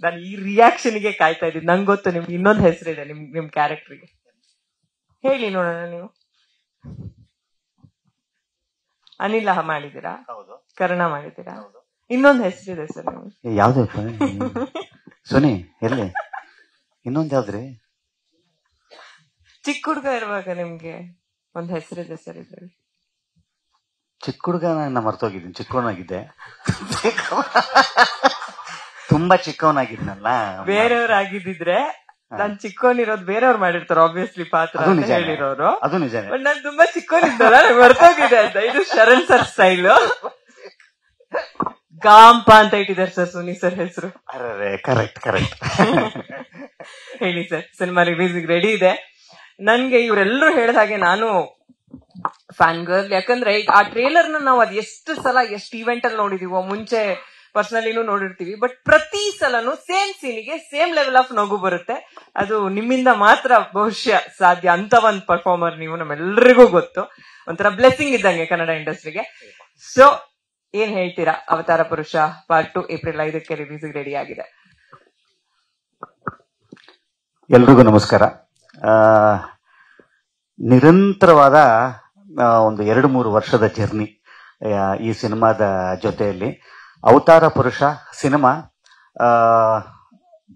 ನಾನು ಈ ರಿಯಾಕ್ಷನ್ಗೆ ಕಾಯ್ತಾ ಇದ್ದೀನಿ. ನಂಗೆ ಗೊತ್ತು ನಿಮ್ಗೆ ಇನ್ನೊಂದು ಹೆಸರಿದೆ ನಿಮ್ ಕ್ಯಾರೆಕ್ಟರ್ಗೆ. ಹೇಳಿ ನೋಡೋಣ. ನೀವು ಅನಿಲ ಮಾಡಿದೀರಾ, ಕರ್ಣ ಮಾಡಿದೀರಾ, ಇನ್ನೊಂದು ಹೆಸರಿದೆ ಸರ್ ನಿಮ್ಗೆ. ಯಾವ್ದು ಸುನಿ ಎಲ್ಲಿ ಇನ್ನೊಂದ್ ಯಾವ್ದ್ರಿ? ಚಿಕ್ಕ ಹುಡುಗ ಇರುವಾಗ ನಿಮ್ಗೆ ಒಂದ್ ಹೆಸರಿದೆ ಸರ್ ಇದ್ರಲ್ಲಿ. ಚಿಕ್ಕ ಹುಡುಗ ನಾನು ಮರ್ತೋಗಿದ್ದೀನಿ. ಚಿಕ್ಕವನಾಗಿದ್ದೆ, ತುಂಬಾ ಚಿಕ್ಕವನಾಗಿದ್ನಲ್ಲ. ಬೇರೆಯವ್ರಾಗಿದ್ದಿದ್ರೆ ನಾನ್ ಚಿಕ್ಕವನಿರೋದು ಬೇರೆಯವ್ರು ಮಾಡಿರ್ತಾರೆ ಆಬ್ವಿಯಸ್ಲಿ ಪಾತ್ರ ಅಂತ ಹೇಳಿರೋರು. ಅದು ನಿಜ. ಬಟ್ ನಾನ್ ತುಂಬಾ ಚಿಕ್ಕವನಿದ್ದಲ್ಲ, ಮರ್ತೋಗಿದೆ ಅಂತ. ಇದು ಶರಣ್ ಸರ್ ಸ್ಟೈಲ್. ಗಾಂಪ ಅಂತ ಇಟ್ಟಿದ್ದಾರೆ ಸರ್ ಸುನಿ ಸರ್ ಹೆಸರು. Correct correct. ಹೇಳಿ ಸರ್, ಸಿನಿಮಾ ರಿಲೀಸ್ ರೆಡಿ ಇದೆ. ನನ್ಗೆ ಇವರೆಲ್ಲರೂ ಹೇಳಿದ ಹಾಗೆ ನಾನು ಫ್ಯಾನ್ ಗರ್ಲ್. ಯಾಕಂದ್ರೆ ಆ ಟ್ರೇಲರ್ ನಾವು ಅದ್ ಎಷ್ಟು ಸಲ ಎಷ್ಟು ಇವೆಂಟ್ ಅಲ್ಲಿ ನೋಡಿದೀವೋ, ಮುಂಚೆ ಪರ್ಸನಲಿನೂ ನೋಡಿರ್ತೀವಿ. ಬಟ್ ಪ್ರತಿ ಸಲನು ಸೇಮ್ ಸೀನಿಗೆ ಸೇಮ್ ಲೆವೆಲ್ ಆಫ್ ನಗು ಬರುತ್ತೆ. ಅದು ನಿಮ್ಮಿಂದ ಮಾತ್ರ ಬಹುಶಃ ಸಾಧ್ಯ. ಅಂತ ಒಂದ್ ಪರ್ಫಾರ್ಮರ್ ನೀವು, ನಮ್ಮೆಲ್ಲರಿಗೂ ಗೊತ್ತು. ಒಂಥರ ಬ್ಲೆಸ್ಸಿಂಗ್ ಇದ್ದಂಗೆ ಕನ್ನಡ ಇಂಡಸ್ಟ್ರಿಗೆ. ಸೊ ಏನ್ ಹೇಳ್ತೀರಾ? ಅವತಾರ ಪುರುಷ ಪಾರ್ಟ್ 2 ಏಪ್ರಿಲ್ 5ಕ್ಕೆ ರಿಲೀಸ್ ರೆಡಿ ಆಗಿದೆ. ಎಲ್ರಿಗೂ ನಮಸ್ಕಾರ. ನಿರಂತರವಾದ ಒಂದು 2-3 ವರ್ಷದ ಜರ್ನಿ ಈ ಸಿನಿಮಾದ ಜೊತೆಯಲ್ಲಿ. ಅವತಾರ ಪುರುಷ ಸಿನಿಮಾ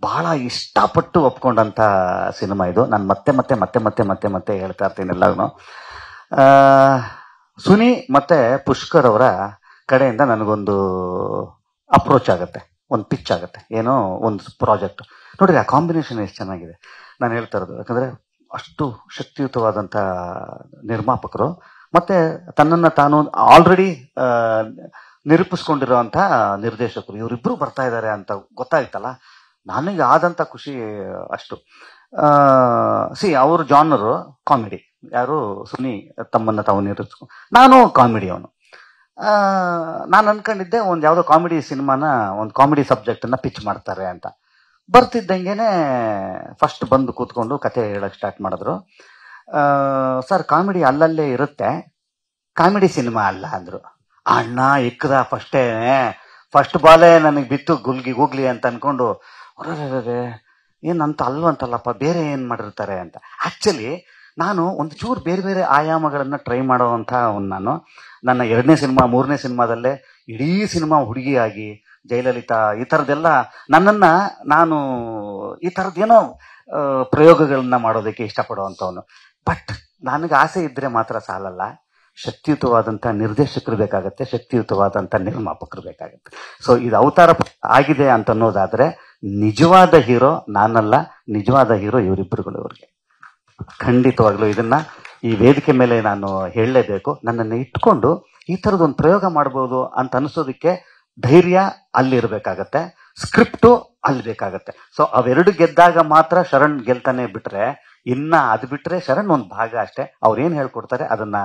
ಬಹಳ ಇಷ್ಟಪಟ್ಟು ಒಪ್ಕೊಂಡಂತ ಸಿನಿಮಾ ಇದು. ನಾನು ಮತ್ತೆ ಮತ್ತೆ ಮತ್ತೆ ಮತ್ತೆ ಮತ್ತೆ ಮತ್ತೆ ಹೇಳ್ತಾ ಇರ್ತೀನಿ ಎಲ್ಲರೂ. ಸುನಿ ಮತ್ತೆ ಪುಷ್ಕರ್ ಅವರ ಕಡೆಯಿಂದ ನನಗೊಂದು ಅಪ್ರೋಚ್ ಆಗುತ್ತೆ, ಒಂದು ಪಿಚ್ ಆಗುತ್ತೆ, ಏನೋ ಒಂದು ಪ್ರಾಜೆಕ್ಟ್. ನೋಡ್ರಿ ಆ ಕಾಂಬಿನೇಷನ್ ಎಷ್ಟು ಚೆನ್ನಾಗಿದೆ. ನಾನು ಹೇಳ್ತಾ ಇರೋದು ಯಾಕಂದ್ರೆ ಅಷ್ಟು ಶಕ್ತಿಯುತವಾದಂಥ ನಿರ್ಮಾಪಕರು, ಮತ್ತೆ ತನ್ನನ್ನು ತಾನು ಆಲ್ರೆಡಿ ನಿರೂಪಿಸ್ಕೊಂಡಿರುವಂಥ ನಿರ್ದೇಶಕರು, ಇವರಿಬ್ರು ಬರ್ತಾ ಇದ್ದಾರೆ ಅಂತ ಗೊತ್ತಾಯ್ತಲ್ಲ, ನನಗೆ ಆದಂಥ ಖುಷಿ ಅಷ್ಟು. ಅವ್ರ ಜಾನರು ಕಾಮಿಡಿ. ಯಾರು ಸುನಿ ತಮ್ಮನ್ನು ತಾವು ನಿರೂಪಿಸ್ಕೊಂಡು, ನಾನು ಕಾಮಿಡಿ ಅವನು. ನಾನು ಅನ್ಕೊಂಡಿದ್ದೆ ಒಂದು ಯಾವುದೋ ಕಾಮಿಡಿ ಸಿನಿಮಾನ, ಒಂದು ಕಾಮಿಡಿ ಸಬ್ಜೆಕ್ಟನ್ನು ಪಿಚ್ ಮಾಡ್ತಾರೆ ಅಂತ. ಬರ್ತಿದ್ದಂಗೆನೆ ಫಸ್ಟ್ ಬಂದು ಕೂತ್ಕೊಂಡು ಕತೆ ಹೇಳಕ್ ಸ್ಟಾರ್ಟ್ ಮಾಡಿದ್ರು. ಸರ್ ಕಾಮಿಡಿ ಅಲ್ಲಲ್ಲೇ ಇರುತ್ತೆ, ಕಾಮಿಡಿ ಸಿನಿಮಾ ಅಲ್ಲ ಅಂದ್ರು. ಅಣ್ಣ ಇಕ್ಕದ ಫಸ್ಟ್ ಬಾಲೇ ನನಗೆ ಬಿತ್ತು ಗೂಗ್ಲಿ ಅಂತ ಅನ್ಕೊಂಡು, ಏನಂತ ಅಲ್ವಂತಲ್ಲಪ್ಪ, ಬೇರೆ ಏನ್ ಮಾಡಿರ್ತಾರೆ ಅಂತ. ಆಕ್ಚುಲಿ ನಾನು ಒಂದು ಚೂರು ಬೇರೆ ಬೇರೆ ಆಯಾಮಗಳನ್ನ ಟ್ರೈ ಮಾಡೋವಂಥ ನಾನು ನನ್ನ 2ನೇ ಸಿನಿಮಾ 3ನೇ ಸಿನಿಮಾದಲ್ಲೇ ಇಡೀ ಸಿನಿಮಾ ಹುಡುಗಿಯಾಗಿ ಜಯಲಲಿತಾ ಈ ಥರದ್ದೆಲ್ಲ ನನ್ನನ್ನು ನಾನು ಈ ಥರದ್ದೇನೋ ಪ್ರಯೋಗಗಳನ್ನ ಮಾಡೋದಕ್ಕೆ ಇಷ್ಟಪಡುವಂಥವನು. ಬಟ್ ನನಗೆ ಆಸೆ ಇದ್ದರೆ ಮಾತ್ರ ಸಾಲಲ್ಲ, ಶಕ್ತಿಯುತವಾದಂಥ ನಿರ್ದೇಶಕರು ಬೇಕಾಗತ್ತೆ, ಶಕ್ತಿಯುತವಾದಂಥ ನಿರ್ಮಾಪಕರು ಬೇಕಾಗತ್ತೆ. ಸೊ ಇದು ಅವತಾರ ಆಗಿದೆ ಅಂತ ಅನ್ನೋದಾದರೆ ನಿಜವಾದ ಹೀರೋ ನಾನಲ್ಲ, ನಿಜವಾದ ಹೀರೋ ಇವರಿಬ್ಬರುಗಳು. ಇವ್ರಿಗೆ ಖಂಡಿತವಾಗ್ಲೂ ಇದನ್ನ ಈ ವೇದಿಕೆ ಮೇಲೆ ನಾನು ಹೇಳಲೇಬೇಕು. ನನ್ನನ್ನು ಇಟ್ಕೊಂಡು ಈ ಥರದೊಂದು ಪ್ರಯೋಗ ಮಾಡ್ಬೋದು ಅಂತ ಅನಿಸೋದಕ್ಕೆ ಧೈರ್ಯ ಅಲ್ಲಿರ್ಬೇಕಾಗತ್ತೆ, ಸ್ಕ್ರಿಪ್ಟು ಅಲ್ಲಿ ಬೇಕಾಗತ್ತೆ. ಸೊ ಅವೆರಡು ಗೆದ್ದಾಗ ಮಾತ್ರ ಶರಣ್ ಗೆಲ್ತಾನೆ. ಬಿಟ್ರೆ ಅದು ಬಿಟ್ರೆ ಶರಣ್ ಒಂದು ಭಾಗ ಅಷ್ಟೇ. ಅವ್ರೇನ್ ಹೇಳ್ಕೊಡ್ತಾರೆ ಅದನ್ನ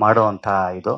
ಮಾಡುವಂತ ಇದು.